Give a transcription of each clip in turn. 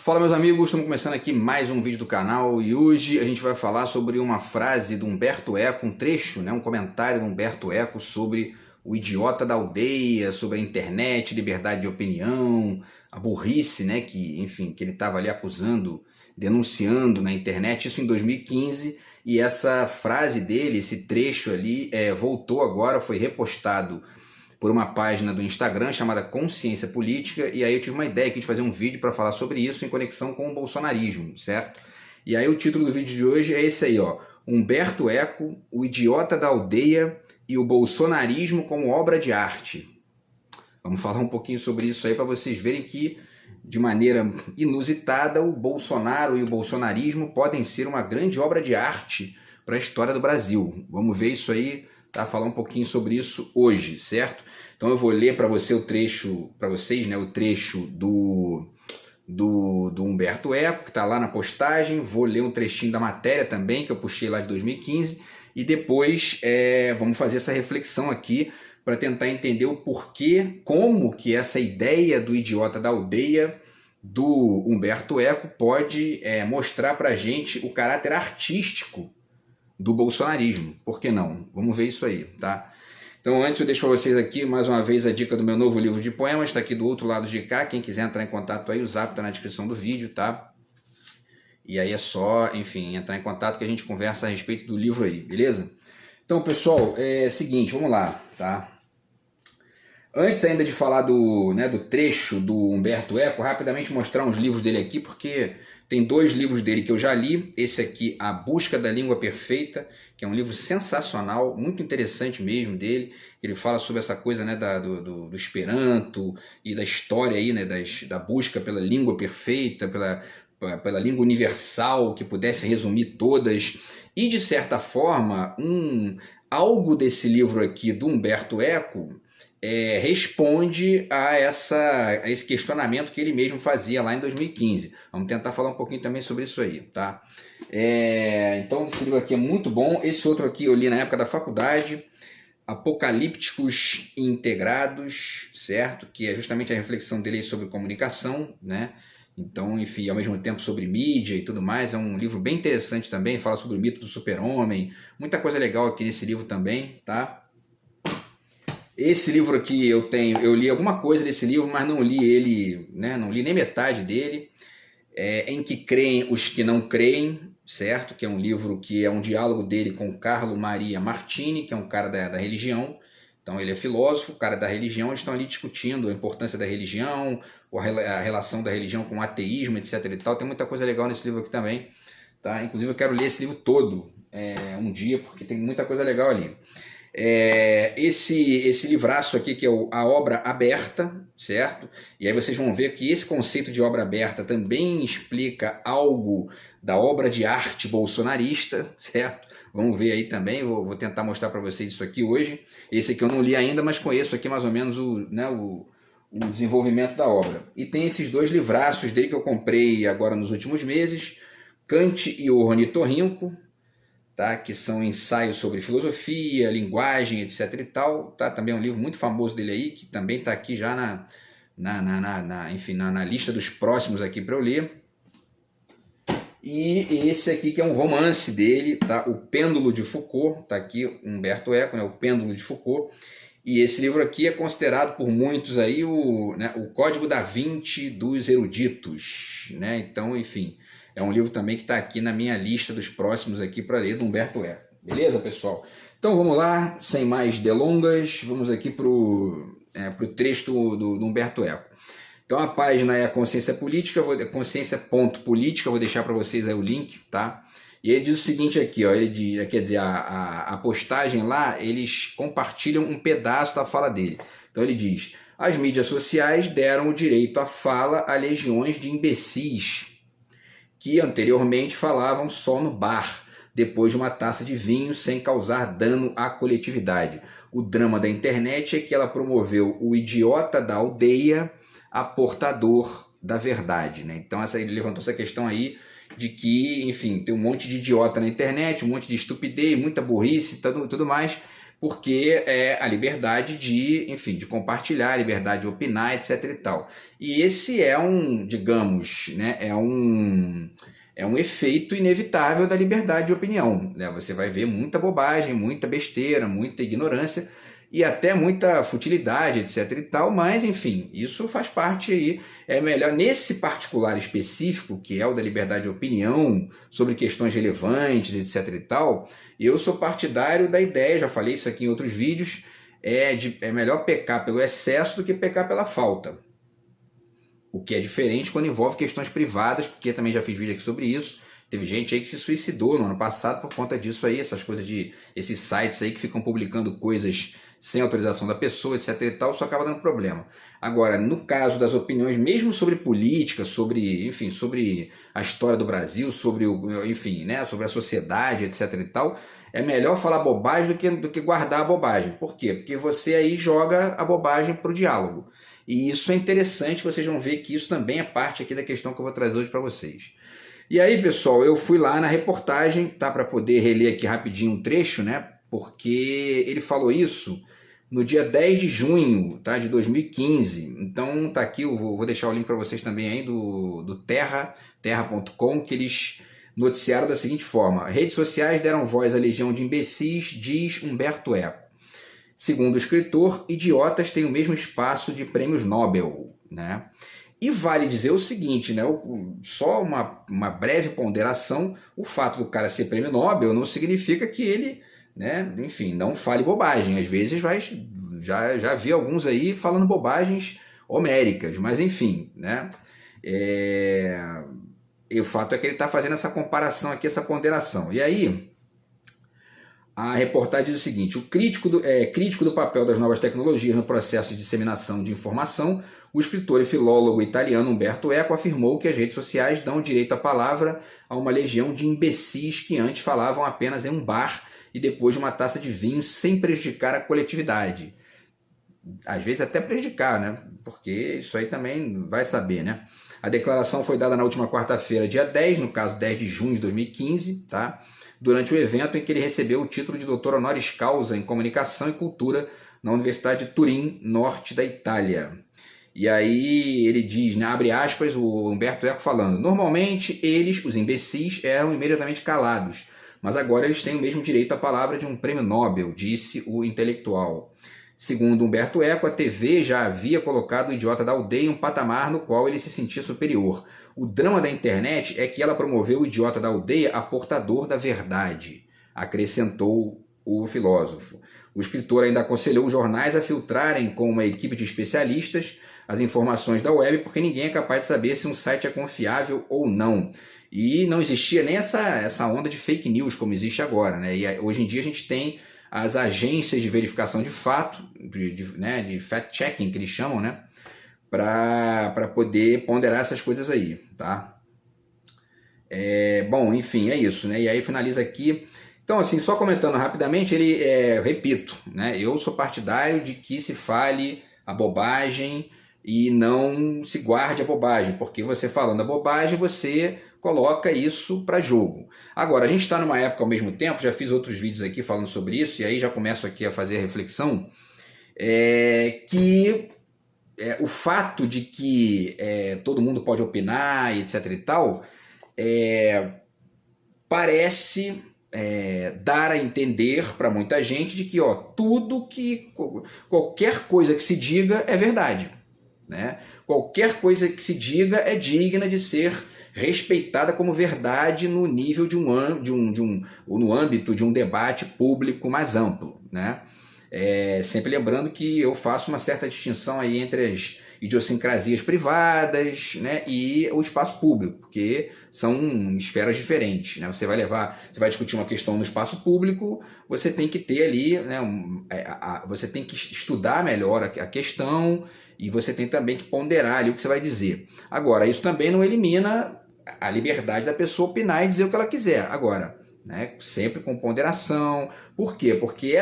Fala meus amigos, estamos começando aqui mais um vídeo do canal e hoje a gente vai falar sobre uma frase do Humberto Eco, um trecho, um comentário do Humberto Eco sobre o idiota da aldeia, sobre a internet, liberdade de opinião, a burrice, que ele estava ali acusando, denunciando na internet, isso em 2015, e essa frase dele, esse trecho ali, voltou agora, foi repostado por uma página do Instagram chamada Consciência Política, e aí eu tive uma ideia aqui de fazer um vídeo para falar sobre isso em conexão com o bolsonarismo, certo? E aí o título do vídeo de hoje é esse aí, ó, Humberto Eco, o idiota da aldeia e o bolsonarismo como obra de arte. Vamos falar um pouquinho sobre isso aí para vocês verem que, de maneira inusitada, o Bolsonaro e o bolsonarismo podem ser uma grande obra de arte para a história do Brasil. Vamos ver isso aí, tá? Falar um pouquinho sobre isso hoje, certo? Então eu vou ler para você o trecho, o trecho do Humberto Eco, que está lá na postagem. Vou ler um trechinho da matéria também, que eu puxei lá de 2015, e depois vamos fazer essa reflexão aqui para tentar entender o porquê, como que essa ideia do idiota da aldeia do Humberto Eco pode mostrar para a gente o caráter artístico do bolsonarismo. Por que não? Vamos ver isso aí, tá? Então antes eu deixo para vocês aqui mais uma vez a dica do meu novo livro de poemas, está aqui do outro lado de cá, quem quiser entrar em contato aí, o zap está na descrição do vídeo, tá? E aí é só, enfim, entrar em contato que a gente conversa a respeito do livro aí, beleza? Então pessoal, seguinte, vamos lá, tá? Antes ainda de falar do trecho do Humberto Eco, rapidamente mostrar uns livros dele aqui, porque tem dois livros dele que eu já li. Esse aqui, A Busca da Língua Perfeita, que é um livro sensacional, muito interessante mesmo dele. Ele fala sobre essa coisa do Esperanto e da história aí, da busca pela língua perfeita, pela língua universal, que pudesse resumir todas. E, de certa forma, algo desse livro aqui do Humberto Eco responde a esse questionamento que ele mesmo fazia lá em 2015. Vamos tentar falar um pouquinho também sobre isso aí, tá? Então esse livro aqui é muito bom. Esse outro aqui eu li na época da faculdade, Apocalípticos Integrados, certo? Que é justamente a reflexão dele sobre comunicação, né? Então, enfim, ao mesmo tempo sobre mídia e tudo mais. É um livro bem interessante também, fala sobre o mito do super-homem. Muita coisa legal aqui nesse livro também, tá? Esse livro aqui eu li alguma coisa desse livro, mas não li ele, não li nem metade dele. Em que creem os que não creem, certo? Que é um livro que é um diálogo dele com Carlo Maria Martini, que é um cara da religião. Então ele é filósofo, cara da religião, eles estão ali discutindo a importância da religião, a relação da religião com o ateísmo, etc. e tal. Tem muita coisa legal nesse livro aqui também, tá? Inclusive eu quero ler esse livro todo um dia, porque tem muita coisa legal ali. Esse livraço aqui, que é A Obra Aberta, certo? E aí vocês vão ver que esse conceito de obra aberta também explica algo da obra de arte bolsonarista, certo? Vamos ver aí também, vou tentar mostrar para vocês isso aqui hoje. Esse aqui eu não li ainda, mas conheço aqui mais ou menos o desenvolvimento da obra. E tem esses dois livraços dele que eu comprei agora nos últimos meses, Kant e o Ornitorrinco, tá? Que são ensaios sobre filosofia, linguagem, etc. e tal, tá? Também é um livro muito famoso dele aí, que também está aqui já na lista dos próximos aqui para eu ler. E esse aqui que é um romance dele, tá? O Pêndulo de Foucault, tá aqui, Humberto Eco, O Pêndulo de Foucault. E esse livro aqui é considerado por muitos aí o Código da Vinci dos eruditos, né? Então, enfim, é um livro também que está aqui na minha lista dos próximos aqui para ler do Humberto Eco. Beleza, pessoal? Então vamos lá, sem mais delongas, vamos aqui para o trecho do Humberto Eco. Então a página é a Consciência Política, consciência.política, vou deixar para vocês aí o link, tá? E ele diz o seguinte aqui, ó, a postagem lá, eles compartilham um pedaço da fala dele. Então ele diz: as mídias sociais deram o direito à fala a legiões de imbecis que anteriormente falavam só no bar, depois de uma taça de vinho, sem causar dano à coletividade. O drama da internet é que ela promoveu o idiota da aldeia a portador da verdade, né? Então ele levantou essa questão aí de que, enfim, tem um monte de idiota na internet, um monte de estupidez, muita burrice, tudo mais, porque é a liberdade de, enfim, de compartilhar, a liberdade de opinar, etc e tal. E esse é um, digamos, né, é um efeito inevitável da liberdade de opinião, né? Você vai ver muita bobagem, muita besteira, muita ignorância e até muita futilidade, etc e tal, mas enfim, isso faz parte aí, é melhor nesse particular específico, que é o da liberdade de opinião, sobre questões relevantes, etc e tal, eu sou partidário da ideia, já falei isso aqui em outros vídeos, é melhor pecar pelo excesso do que pecar pela falta. O que é diferente quando envolve questões privadas, porque eu também já fiz vídeo aqui sobre isso. Teve gente aí que se suicidou no ano passado por conta disso aí, essas coisas esses sites aí que ficam publicando coisas sem autorização da pessoa, etc e tal, isso acaba dando problema. Agora, no caso das opiniões, mesmo sobre política, sobre, enfim, sobre a história do Brasil, sobre enfim, né, sobre a sociedade, etc e tal, é melhor falar bobagem do que guardar a bobagem. Por quê? Porque você aí joga a bobagem para o diálogo. E isso é interessante, vocês vão ver que isso também é parte aqui da questão que eu vou trazer hoje para vocês. E aí, pessoal, eu fui lá na reportagem, tá, para poder reler aqui rapidinho um trecho, né, porque ele falou isso no dia 10 de junho, tá, de 2015. Então tá aqui, eu vou deixar o link para vocês também aí do terra.com, que eles noticiaram da seguinte forma: redes sociais deram voz à legião de imbecis, diz Humberto Eco. Segundo o escritor, idiotas têm o mesmo espaço de prêmios Nobel, né? E vale dizer o seguinte, né? Só uma breve ponderação: o fato do cara ser prêmio Nobel não significa que ele, né, enfim, não fale bobagem. Às vezes já vi alguns aí falando bobagens homéricas, mas enfim, né? E o fato é que ele está fazendo essa comparação aqui, essa ponderação. E aí, a reportagem diz o seguinte: crítico do papel das novas tecnologias no processo de disseminação de informação, o escritor e filólogo italiano Umberto Eco afirmou que as redes sociais dão direito à palavra a uma legião de imbecis que antes falavam apenas em um bar e depois de uma taça de vinho sem prejudicar a coletividade. Às vezes até prejudicar, né? Porque isso aí também vai saber, né? A declaração foi dada na última quarta-feira, dia 10, no caso 10 de junho de 2015, tá? Durante o evento em que ele recebeu o título de doutor honoris causa em Comunicação e Cultura na Universidade de Turim, norte da Itália. E aí ele diz, né, abre aspas, o Umberto Eco falando: normalmente eles, os imbecis, eram imediatamente calados, mas agora eles têm o mesmo direito à palavra de um prêmio Nobel, disse o intelectual. Segundo Umberto Eco, a TV já havia colocado o idiota da aldeia em um patamar no qual ele se sentia superior. O drama da internet é que ela promoveu o idiota da aldeia a portador da verdade, acrescentou o filósofo. O escritor ainda aconselhou os jornais a filtrarem com uma equipe de especialistas as informações da web, porque ninguém é capaz de saber se um site é confiável ou não. E não existia nem essa onda de fake news como existe agora, né? E hoje em dia a gente tem as agências de verificação de fato, de fact-checking, que eles chamam, né? Para poder ponderar essas coisas aí, tá? Bom, enfim, é isso, né? E aí finaliza aqui. Então, assim, só comentando rapidamente, repito, né? Eu sou partidário de que se fale a bobagem e não se guarde a bobagem, porque você falando a bobagem, você coloca isso para jogo. Agora, a gente está numa época ao mesmo tempo, já fiz outros vídeos aqui falando sobre isso, e aí já começo aqui a fazer a reflexão, que o fato de que todo mundo pode opinar, etc e tal, parece dar a entender para muita gente de que qualquer coisa que se diga é verdade, né? Qualquer coisa que se diga é digna de ser respeitada como verdade no nível no âmbito de um debate público mais amplo, né? Sempre lembrando que eu faço uma certa distinção aí entre as idiosincrasias privadas, né, e o espaço público, porque são esferas diferentes, né? Você vai discutir uma questão no espaço público, você tem que ter ali, né, você tem que estudar melhor a questão e você tem também que ponderar ali o que você vai dizer. Agora, isso também não elimina a liberdade da pessoa opinar e dizer o que ela quiser. Agora, né, sempre com ponderação. Por quê? Porque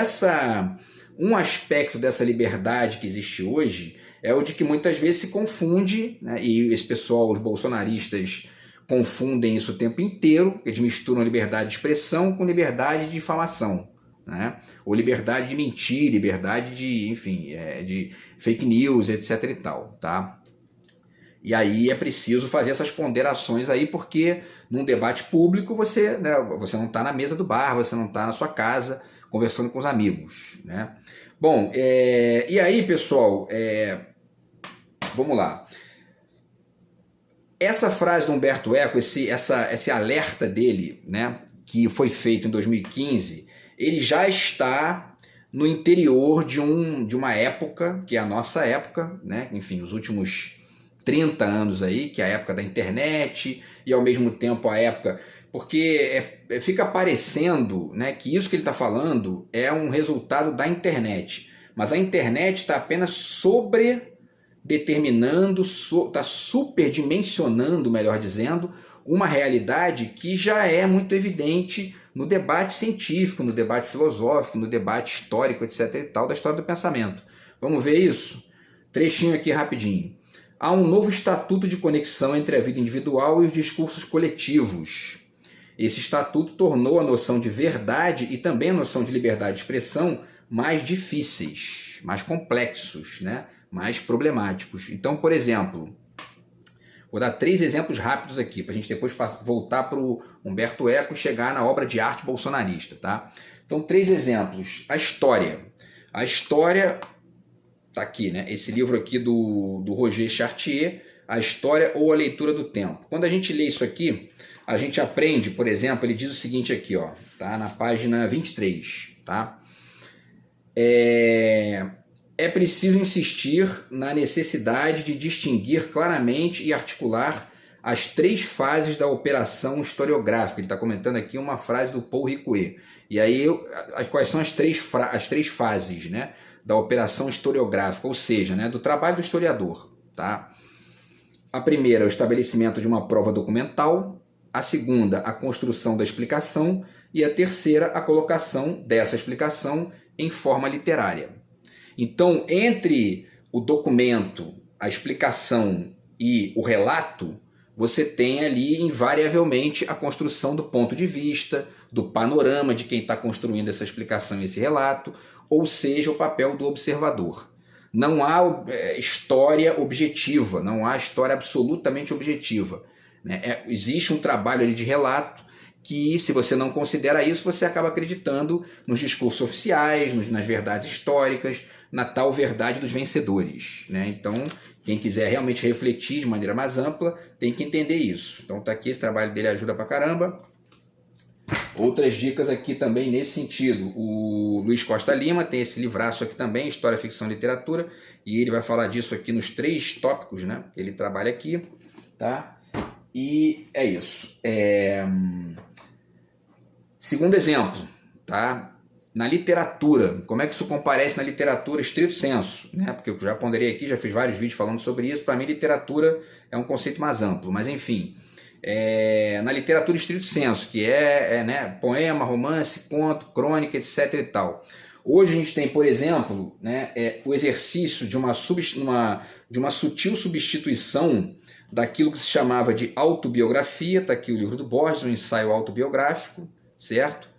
um aspecto dessa liberdade que existe hoje é o de que muitas vezes se confunde, né, e esse pessoal, os bolsonaristas, confundem isso o tempo inteiro, eles misturam liberdade de expressão com liberdade de difamação, né? Ou liberdade de mentir, liberdade de, enfim, de fake news, etc e tal, tá? E aí é preciso fazer essas ponderações aí, porque num debate público você, né, você não está na mesa do bar, você não está na sua casa conversando com os amigos, né? Bom, e aí, pessoal, vamos lá. Essa frase do Humberto Eco, esse alerta dele, né, que foi feito em 2015, ele já está no interior de uma época, que é a nossa época, né? Enfim, os últimos 30 anos aí, que é a época da internet, e ao mesmo tempo a época... Porque fica parecendo, né, que isso que ele está falando é um resultado da internet, mas a internet está apenas sobredeterminando, está superdimensionando, melhor dizendo, uma realidade que já é muito evidente no debate científico, no debate filosófico, no debate histórico, etc. e tal, da história do pensamento. Vamos ver isso? Trechinho aqui rapidinho. Há um novo estatuto de conexão entre a vida individual e os discursos coletivos. Esse estatuto tornou a noção de verdade e também a noção de liberdade de expressão mais difíceis, mais complexos, né? Mais problemáticos. Então, por exemplo, vou dar 3 exemplos rápidos aqui, para a gente depois voltar para o Humberto Eco e chegar na obra de arte bolsonarista, tá? Então, 3 exemplos. A história. A história, tá aqui, né? Esse livro aqui do Roger Chartier, A História ou a Leitura do Tempo. Quando a gente lê isso aqui, a gente aprende, por exemplo, ele diz o seguinte aqui, ó, tá? Na página 23, tá? É preciso insistir na necessidade de distinguir claramente e articular as 3 fases da operação historiográfica. Ele está comentando aqui uma frase do Paul Ricoeur. E aí, quais são as três fases, né, da operação historiográfica, ou seja, né, do trabalho do historiador, tá? A primeira é o estabelecimento de uma prova documental, a segunda, a construção da explicação, e a terceira, a colocação dessa explicação em forma literária. Então, entre o documento, a explicação e o relato, você tem ali, invariavelmente, a construção do ponto de vista, do panorama de quem está construindo essa explicação e esse relato, ou seja, o papel do observador. Não há história objetiva, não há história absolutamente objetiva, né? Existe um trabalho ali de relato que, se você não considera isso, você acaba acreditando nos discursos oficiais, nas verdades históricas, na tal verdade dos vencedores, né? Então, quem quiser realmente refletir de maneira mais ampla, tem que entender isso. Então tá aqui, esse trabalho dele ajuda pra caramba. Outras dicas aqui também nesse sentido. O Luiz Costa Lima tem esse livraço aqui também, História, Ficção e Literatura, e ele vai falar disso aqui nos 3 tópicos, né, que ele trabalha aqui, tá? E é isso. Segundo exemplo, tá? Na literatura, como é que isso comparece na literatura estrito senso, né? Porque eu já ponderei aqui, já fiz vários vídeos falando sobre isso. Para mim, literatura é um conceito mais amplo, mas enfim, na literatura estrito senso, que né, poema, romance, conto, crônica, etc. e tal. Hoje a gente tem, por exemplo, né, o exercício de uma sutil substituição daquilo que se chamava de autobiografia, está aqui o livro do Borges, um ensaio autobiográfico, certo?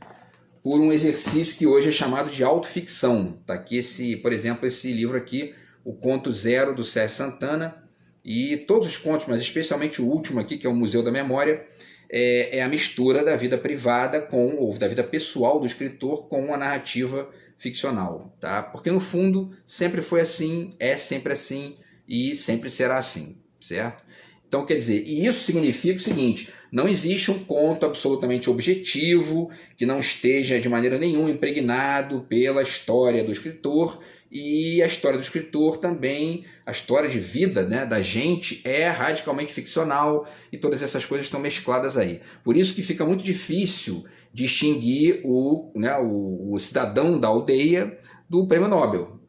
Por um exercício que hoje é chamado de autoficção. Está aqui, por exemplo, esse livro aqui, O Conto Zero, do Sérgio Santana, e todos os contos, mas especialmente o último aqui, que é o Museu da Memória, é a mistura da vida privada ou da vida pessoal do escritor com a narrativa ficcional, tá? Porque no fundo sempre foi assim, é sempre assim e sempre será assim, certo? Então, quer dizer, e isso significa o seguinte: não existe um conto absolutamente objetivo, que não esteja de maneira nenhuma impregnado pela história do escritor, e a história do escritor também, a história de vida, né, da gente, é radicalmente ficcional, e todas essas coisas estão mescladas aí. Por isso que fica muito difícil distinguir o cidadão da aldeia do prêmio Nobel.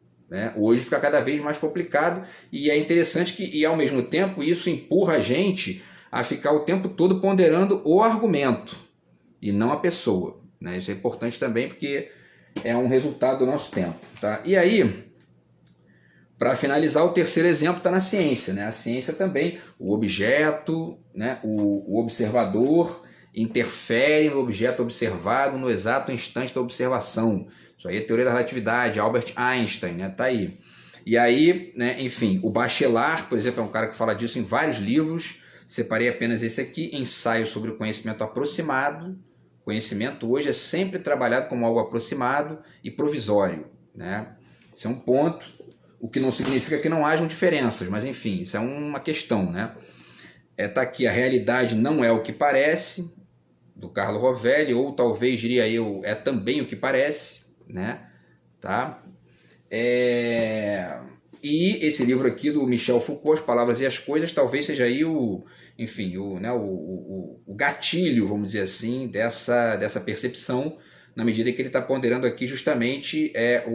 Hoje fica cada vez mais complicado, e é interessante que, ao mesmo tempo, isso empurra a gente a ficar o tempo todo ponderando o argumento e não a pessoa, né? Isso é importante também, porque é um resultado do nosso tempo, tá? E aí, para finalizar, o terceiro exemplo está na ciência, né? A ciência também, o objeto, né? O observador interferem no objeto observado no exato instante da observação. Isso aí é teoria da relatividade, Albert Einstein, né? Tá aí. E aí, né, enfim, o Bachelard, por exemplo, é um cara que fala disso em vários livros. Separei apenas esse aqui, Ensaio sobre o Conhecimento Aproximado. Conhecimento hoje é sempre trabalhado como algo aproximado e provisório, né? Esse é um ponto, o que não significa que não hajam diferenças, mas enfim, isso é uma questão, né? Tá aqui, a realidade não é o que parece, do Carlo Rovelli, ou talvez diria eu, é também o que parece, né? Tá? E esse livro aqui do Michel Foucault, As Palavras e as Coisas, talvez seja aí o gatilho, vamos dizer assim, dessa percepção, na medida que ele está ponderando aqui justamente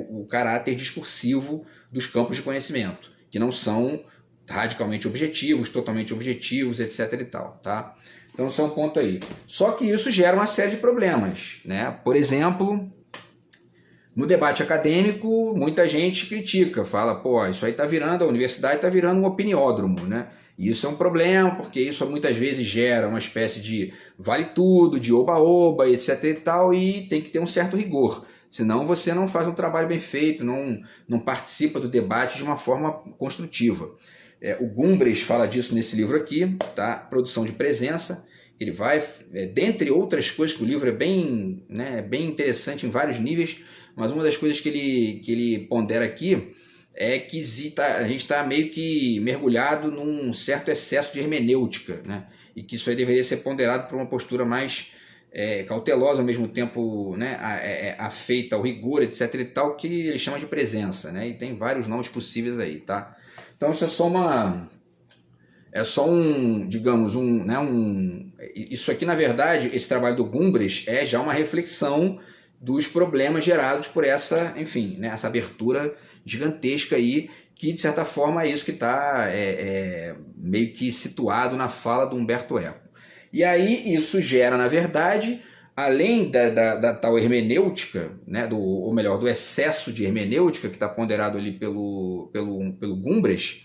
o caráter discursivo dos campos de conhecimento, que não são radicalmente objetivos, totalmente objetivos, etc. e tal, tá? Então, esse é um ponto aí. Só que isso gera uma série de problemas, né? Por exemplo, no debate acadêmico, muita gente critica, fala, pô, isso aí a universidade está virando um opiniódromo, né? E isso é um problema, porque isso muitas vezes gera uma espécie de vale tudo, de oba-oba, etc. e tal, e tem que ter um certo rigor. Senão você não faz um trabalho bem feito, não participa do debate de uma forma construtiva. O Gumbres fala disso nesse livro aqui, tá? Produção de Presença. Ele vai, dentre outras coisas, que o livro é bem, né, bem interessante em vários níveis, mas uma das coisas que ele pondera aqui é que a gente está meio que mergulhado num certo excesso de hermenêutica, né? E que isso aí deveria ser ponderado por uma postura mais cautelosa, ao mesmo tempo, né, afeita ao rigor, etc. e tal, que ele chama de presença, né? E tem vários nomes possíveis aí, tá? Então isso é só digamos, isso aqui, na verdade, esse trabalho do Gumbres é já uma reflexão dos problemas gerados por essa, enfim, né, essa abertura gigantesca aí, que de certa forma é isso que está meio que situado na fala do Humberto Eco. E aí isso gera, na verdade, além da tal hermenêutica, né, ou melhor, do excesso de hermenêutica que está ponderado ali pelo Gumbres,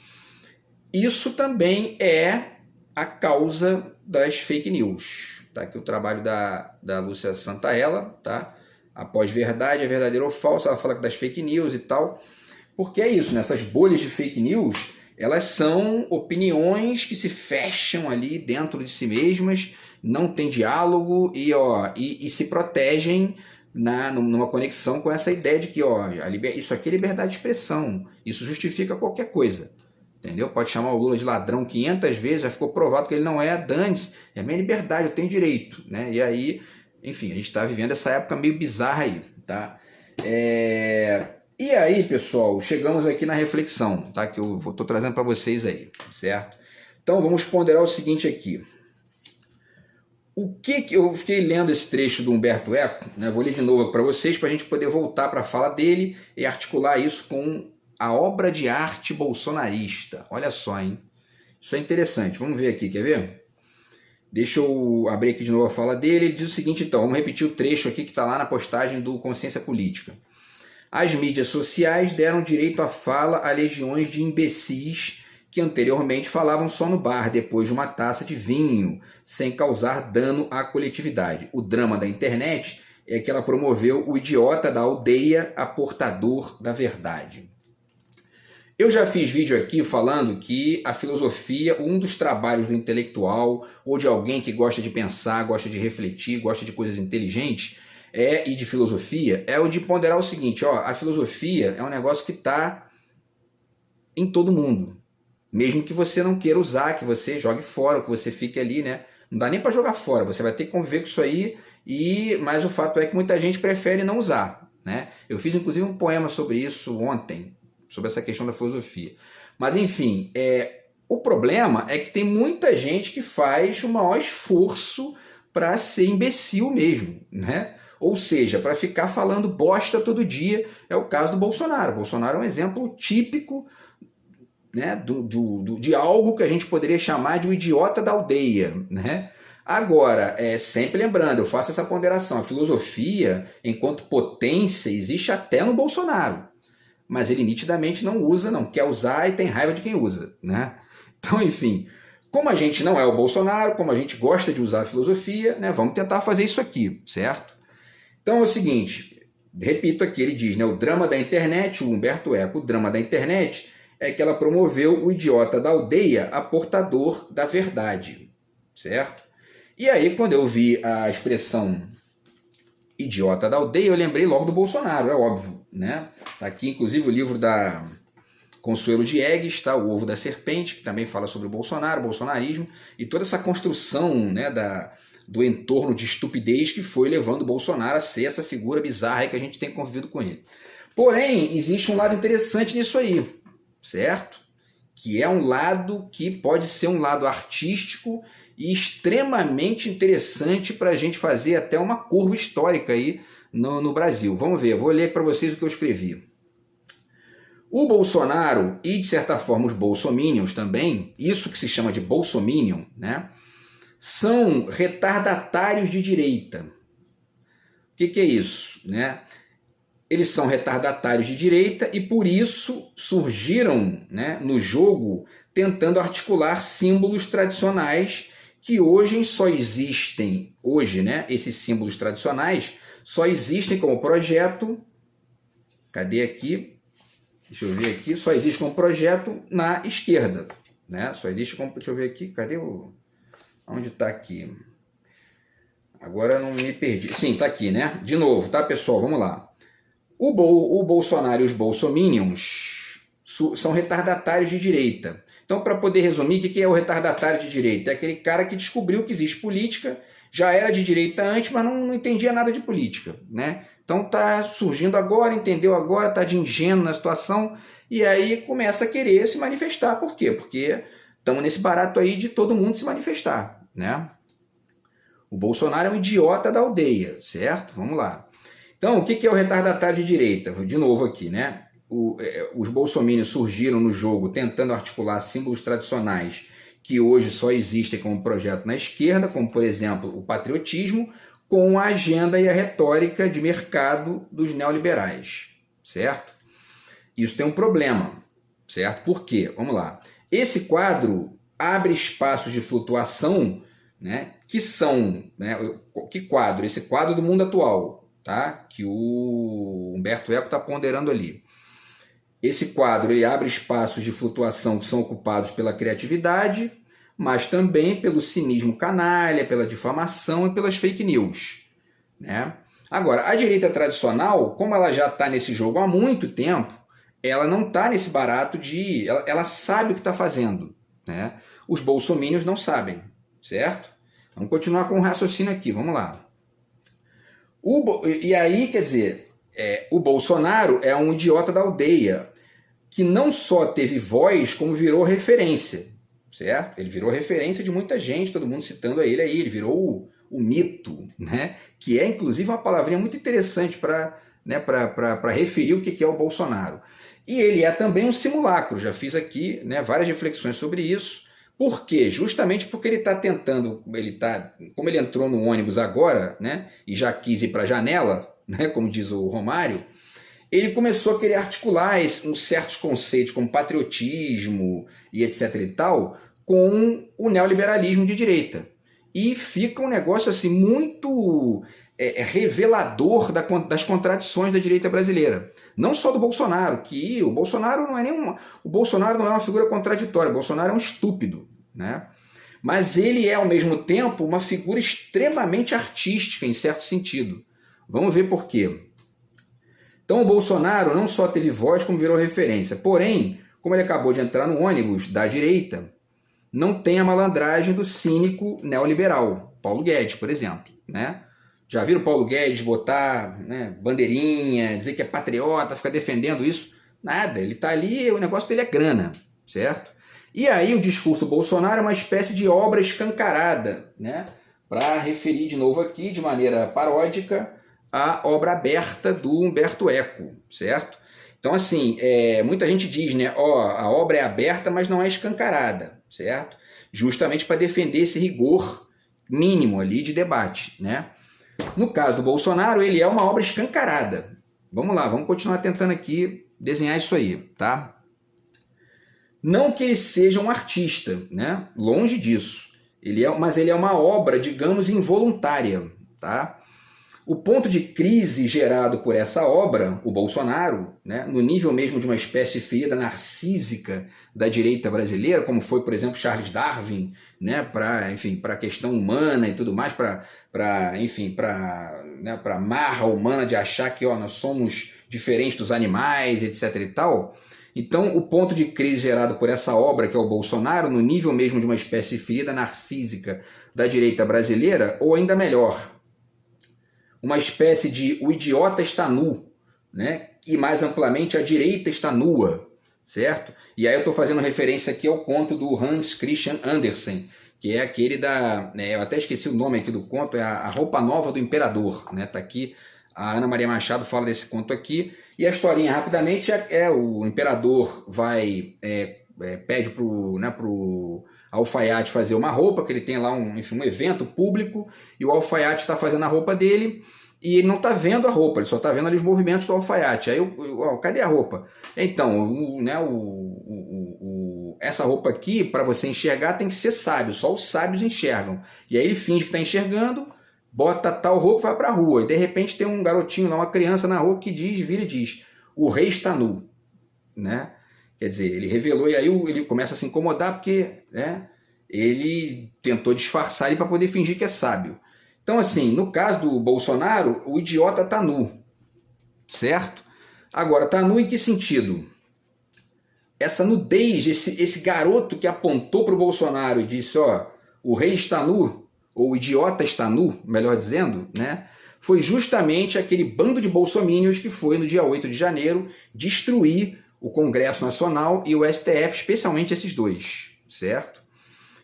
isso também é a causa das fake news. Tá aqui o trabalho da Lúcia Santaella, tá? A pós-verdade, é verdadeira ou falsa, ela fala das fake news e tal. Porque é isso, né? Essas bolhas de fake news, elas são opiniões que se fecham ali dentro de si mesmas, não tem diálogo e se protegem numa conexão com essa ideia de que isso aqui é liberdade de expressão, isso justifica qualquer coisa. Entendeu? Pode chamar o Lula de ladrão 500 vezes, já ficou provado que ele não é, dane-se, é minha liberdade, eu tenho direito, né? E aí, enfim, a gente está vivendo essa época meio bizarra aí, tá? E aí, pessoal, chegamos aqui na reflexão, tá? Que eu estou trazendo para vocês aí, certo? Então, vamos ponderar o seguinte aqui. Eu fiquei lendo esse trecho do Humberto Eco, né? Vou ler de novo para vocês, para a gente poder voltar para a fala dele e articular isso com a obra de arte bolsonarista. Olha só, hein? Isso é interessante. Vamos ver aqui, quer ver? Deixa eu abrir aqui de novo a fala dele. Ele diz o seguinte, então, vamos repetir o trecho aqui que está lá na postagem do Consciência Política. As mídias sociais deram direito à fala a legiões de imbecis que anteriormente falavam só no bar, depois de uma taça de vinho, sem causar dano à coletividade. O drama da internet é que ela promoveu o idiota da aldeia a portador da verdade. Eu já fiz vídeo aqui falando que a filosofia, um dos trabalhos do intelectual ou de alguém que gosta de pensar, gosta de refletir, gosta de coisas inteligentes e de filosofia, é o de ponderar o seguinte, a filosofia é um negócio que está em todo mundo. Mesmo que você não queira usar, que você jogue fora, que você fique ali, né? Não dá nem para jogar fora, você vai ter que conviver com isso aí, mas o fato é que muita gente prefere não usar, né? Eu fiz inclusive um poema sobre isso ontem, sobre essa questão da filosofia. Mas enfim, o problema é que tem muita gente que faz o maior esforço para ser imbecil mesmo, né? Ou seja, para ficar falando bosta todo dia. É o caso do Bolsonaro. O Bolsonaro é um exemplo típico, né, de algo que a gente poderia chamar de um idiota da aldeia, né? Agora, sempre lembrando, eu faço essa ponderação, a filosofia, enquanto potência, existe até no Bolsonaro, mas ele nitidamente não usa, não quer usar e tem raiva de quem usa, né? Então, enfim, como a gente não é o Bolsonaro, como a gente gosta de usar a filosofia, né, vamos tentar fazer isso aqui, certo? Então é o seguinte, repito aqui, ele diz, né, o drama da internet, o Humberto Eco, o drama da internet é que ela promoveu o idiota da aldeia a portador da verdade, certo? E aí, quando eu vi a expressão idiota da aldeia, eu lembrei logo do Bolsonaro, é óbvio, né? Tá aqui, inclusive, o livro da Consuelo Diegues, tá? O Ovo da Serpente, que também fala sobre o Bolsonaro, o bolsonarismo, e toda essa construção, né, do entorno de estupidez que foi levando o Bolsonaro a ser essa figura bizarra que a gente tem convivido com ele. Porém, existe um lado interessante nisso aí, certo? Que é um lado que pode ser um lado artístico e extremamente interessante para a gente fazer até uma curva histórica aí no Brasil. Vamos ver, vou ler para vocês o que eu escrevi. O Bolsonaro e, de certa forma, os bolsominions também, isso que se chama de bolsominion, né, são retardatários de direita. O que é isso? Né? Eles são retardatários de direita e, por isso, surgiram, né, no jogo tentando articular símbolos tradicionais que hoje só existem, né, esses símbolos tradicionais só existem como projeto, cadê aqui? Deixa eu ver aqui, só existe como projeto na esquerda, né? Só existe como, deixa eu ver aqui, cadê o... Onde está aqui? Agora eu não me perdi. Sim, está aqui, né? De novo, tá, pessoal? Vamos lá. O Bolsonaro e os bolsominions são retardatários de direita. Então, para poder resumir, o que é o retardatário de direita? É aquele cara que descobriu que existe política, já era de direita antes, mas não entendia nada de política, né? Então está surgindo agora, entendeu agora, está de ingênuo na situação, e aí começa a querer se manifestar. Por quê? Porque estamos nesse barato aí de todo mundo se manifestar, né? O Bolsonaro é um idiota da aldeia, certo? Vamos lá. Então, o que é o retardatário de direita? De novo aqui, né? Os bolsominions surgiram no jogo tentando articular símbolos tradicionais que hoje só existem como projeto na esquerda, como, por exemplo, o patriotismo, com a agenda e a retórica de mercado dos neoliberais, certo? Isso tem um problema, certo? Por quê? Vamos lá. Esse quadro abre espaços de flutuação, né, que são, né, que quadro? Esse quadro do mundo atual, tá? Que o Humberto Eco está ponderando ali. Esse quadro ele abre espaços de flutuação que são ocupados pela criatividade, mas também pelo cinismo canalha, pela difamação e pelas fake news, né? Agora, a direita tradicional, como ela já está nesse jogo há muito tempo, ela não está nesse barato de... Ela sabe o que está fazendo, né? Os bolsominions não sabem, certo? Vamos continuar com o raciocínio aqui, vamos lá. E aí, quer dizer, o Bolsonaro é um idiota da aldeia, que não só teve voz, como virou referência, certo? Ele virou referência de muita gente, todo mundo citando a ele aí, ele virou o mito, né? Que é, inclusive, uma palavrinha muito interessante para, né, para referir o que é o Bolsonaro. E ele é também um simulacro, já fiz aqui, né, várias reflexões sobre isso. Por quê? Justamente porque ele está tentando, como ele entrou no ônibus agora, né, e já quis ir para a janela, né, como diz o Romário, ele começou a querer articular uns certos conceitos como patriotismo e etc e tal com o neoliberalismo de direita. E fica um negócio assim muito revelador das contradições da direita brasileira. Não só do Bolsonaro, que o Bolsonaro não é uma figura contraditória, o Bolsonaro é um estúpido, né? Mas ele é, ao mesmo tempo, uma figura extremamente artística, em certo sentido. Vamos ver por quê. Então o Bolsonaro não só teve voz, como virou referência. Porém, como ele acabou de entrar no ônibus da direita, não tem a malandragem do cínico neoliberal. Paulo Guedes, por exemplo, né? Já viram Paulo Guedes botar, né, bandeirinha, dizer que é patriota, ficar defendendo isso? Nada, ele está ali, o negócio dele é grana, certo? E aí o discurso do Bolsonaro é uma espécie de obra escancarada, né? Para referir de novo aqui, de maneira paródica, a obra aberta do Humberto Eco, certo? Então, assim, muita gente diz, né, a obra é aberta, mas não é escancarada, certo? Justamente para defender esse rigor mínimo ali de debate, né? No caso do Bolsonaro, ele é uma obra escancarada. Vamos lá, vamos continuar tentando aqui desenhar isso aí, tá? Não que ele seja um artista, né? Longe disso. Mas ele é uma obra, digamos, involuntária. Tá? O ponto de crise gerado por essa obra, o Bolsonaro, né, no nível mesmo de uma espécie de ferida narcísica da direita brasileira, como foi, por exemplo, Charles Darwin, né, para a questão humana e tudo mais, para a marra humana de achar que nós somos diferentes dos animais, etc. e tal. Então, o ponto de crise gerado por essa obra, que é o Bolsonaro, no nível mesmo de uma espécie de ferida narcísica da direita brasileira, ou ainda melhor, uma espécie de o idiota está nu, né? E mais amplamente a direita está nua, certo? E aí eu estou fazendo referência aqui ao conto do Hans Christian Andersen, que é aquele eu até esqueci o nome aqui do conto, é a Roupa Nova do Imperador, né? Tá aqui, a Ana Maria Machado fala desse conto aqui, e a historinha rapidamente o imperador pede pro alfaiate fazer uma roupa, que ele tem lá um evento público, e o alfaiate está fazendo a roupa dele, e ele não está vendo a roupa, ele só está vendo ali os movimentos do alfaiate. Aí, cadê a roupa? Então, essa roupa aqui, para você enxergar, tem que ser sábio, só os sábios enxergam. E aí ele finge que está enxergando, bota tal roupa e vai para a rua. E de repente tem um garotinho lá, uma criança na rua que vira e diz, o rei está nu, né? Quer dizer, ele revelou, e aí ele começa a se incomodar porque, né, ele tentou disfarçar ele para poder fingir que é sábio. Então, assim, no caso do Bolsonaro, o idiota está nu, certo? Agora, está nu em que sentido? Essa nudez, esse garoto que apontou para o Bolsonaro e disse, o rei está nu, ou o idiota está nu, melhor dizendo, né? Foi justamente aquele bando de bolsomínios que foi no dia 8 de janeiro destruir o Congresso Nacional e o STF, especialmente esses dois, certo?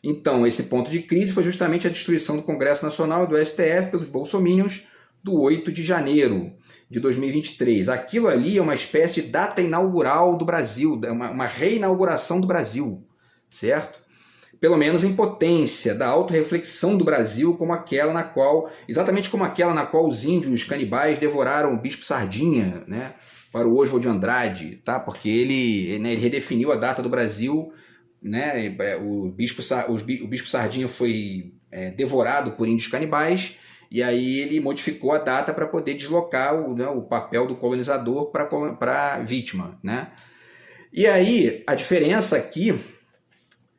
Então, esse ponto de crise foi justamente a destruição do Congresso Nacional e do STF pelos bolsomínios do 8 de janeiro de 2023. Aquilo ali é uma espécie de data inaugural do Brasil, uma reinauguração do Brasil, certo? Pelo menos em potência, da autorreflexão do Brasil, exatamente como aquela na qual os índios canibais devoraram o Bispo Sardinha, né, para o Oswald de Andrade, tá? Porque ele redefiniu a data do Brasil, né? O Bispo Sardinha foi devorado por índios canibais, e aí ele modificou a data para poder deslocar o papel do colonizador para a vítima, né? E aí a diferença aqui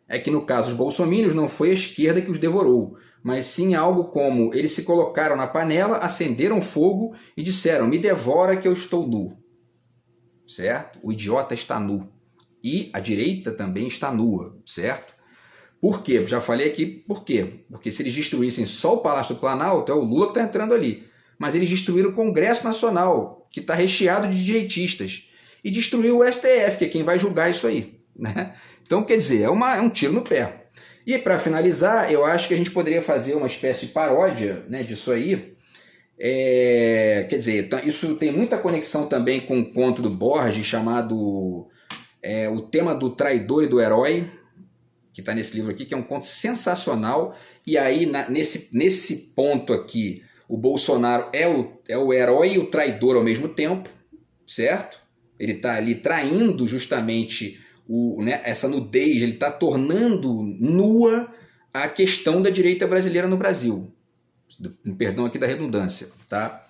é que no caso dos bolsomínios não foi a esquerda que os devorou, mas sim algo como eles se colocaram na panela, acenderam fogo e disseram, me devora que eu estou nu, certo? O idiota está nu. E a direita também está nua, certo? Por quê? Já falei aqui por quê. Porque se eles destruíssem só o Palácio do Planalto, é o Lula que está entrando ali. Mas eles destruíram o Congresso Nacional, que está recheado de direitistas. E destruiu o STF, que é quem vai julgar isso aí, né? Então, quer dizer, é um tiro no pé. E para finalizar, eu acho que a gente poderia fazer uma espécie de paródia, né, disso aí. Quer dizer, isso tem muita conexão também com o conto do Borges, chamado O Tema do Traidor e do Herói, que está nesse livro aqui, que é um conto sensacional. E aí, nesse ponto aqui, o Bolsonaro é o herói e o traidor ao mesmo tempo, certo? Ele está ali traindo justamente essa nudez, ele está tornando nua a questão da direita brasileira no Brasil. Perdão aqui da redundância, tá?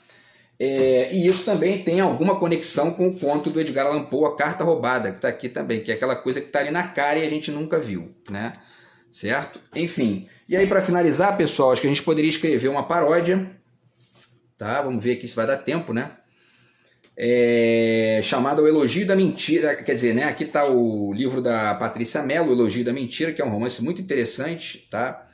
E isso também tem alguma conexão com o conto do Edgar Allan Poe, A Carta Roubada, que está aqui também, que é aquela coisa que está ali na cara e a gente nunca viu, né? Certo? Enfim, e aí para finalizar, pessoal, acho que a gente poderia escrever uma paródia, tá? Vamos ver aqui se vai dar tempo, né? Chamada O Elogio da Mentira, quer dizer, né? Aqui está o livro da Patrícia Mello, O Elogio da Mentira, que é um romance muito interessante, tá?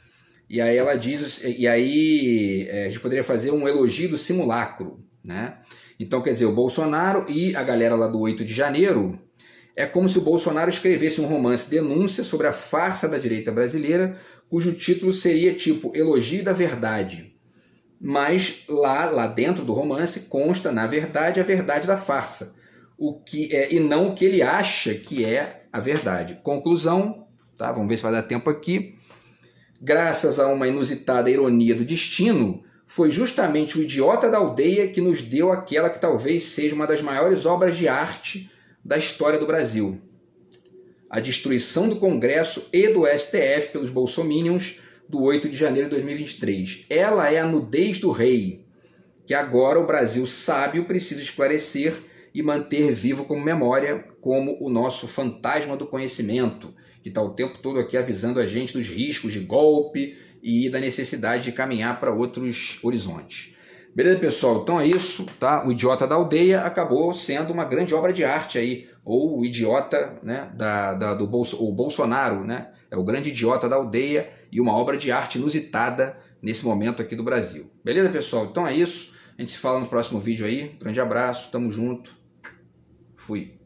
E aí ela diz, a gente poderia fazer um elogio do simulacro, né? Então, quer dizer, o Bolsonaro e a galera lá do 8 de janeiro, é como se o Bolsonaro escrevesse um romance denúncia sobre a farsa da direita brasileira, cujo título seria tipo Elogio da Verdade. Mas lá dentro do romance consta, na verdade, a verdade da farsa, e não o que ele acha que é a verdade. Conclusão, tá? Vamos ver se vai dar tempo aqui. Graças a uma inusitada ironia do destino, foi justamente o idiota da aldeia que nos deu aquela que talvez seja uma das maiores obras de arte da história do Brasil. a destruição do Congresso e do STF pelos bolsominions do 8 de janeiro de 2023. Ela é a nudez do rei, que agora o Brasil sábio precisa esclarecer e manter vivo como memória, como o nosso fantasma do conhecimento, que está o tempo todo aqui avisando a gente dos riscos de golpe e da necessidade de caminhar para outros horizontes. Beleza, pessoal? Então é isso, tá? O Idiota da Aldeia acabou sendo uma grande obra de arte aí, ou o idiota, né, o Bolsonaro, né? É o grande idiota da aldeia e uma obra de arte inusitada nesse momento aqui do Brasil. Beleza, pessoal? Então é isso. A gente se fala no próximo vídeo aí. Grande abraço, tamo junto. Fui.